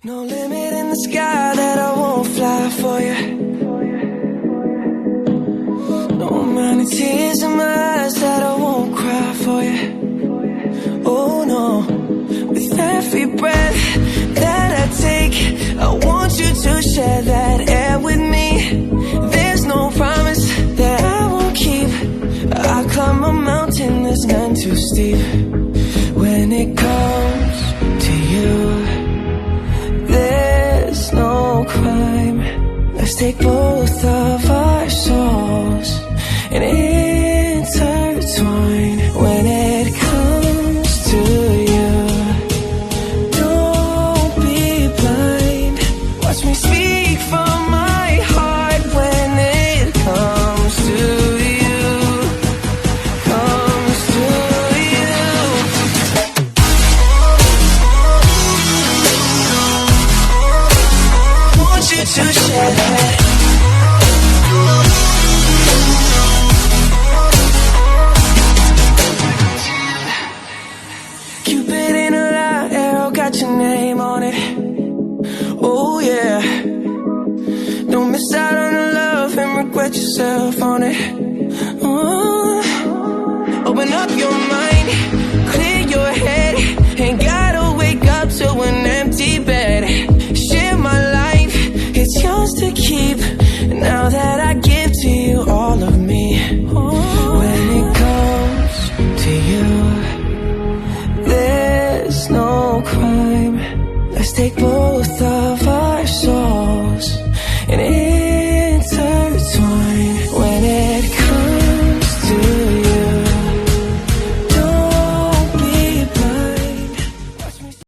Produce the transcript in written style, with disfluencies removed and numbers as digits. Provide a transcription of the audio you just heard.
No limit in the sky that I won't fly for you. No amount of tears in my eyes that I won't cry for you. Oh no, with every breath that I take, I want you to share that air with me. There's no promise that I won't keep. I climb a mountain that's none too steep. When it comes to you, there's no crime. Let's take both of our souls and intertwine. When it comes to you, don't be blind. Watch me speak from my heart. When it comes to you, comes to you. Want you to share that. Cupid in a light arrow got your name on it. Oh yeah. Don't miss out on the love and regret yourself on it. Open up your mind, clear your head. Ain't gotta wake up to an empty bed. Share my life, it's yours to keep. Now that I give to you all of me. When it comes to you, there's no crime. Let's take both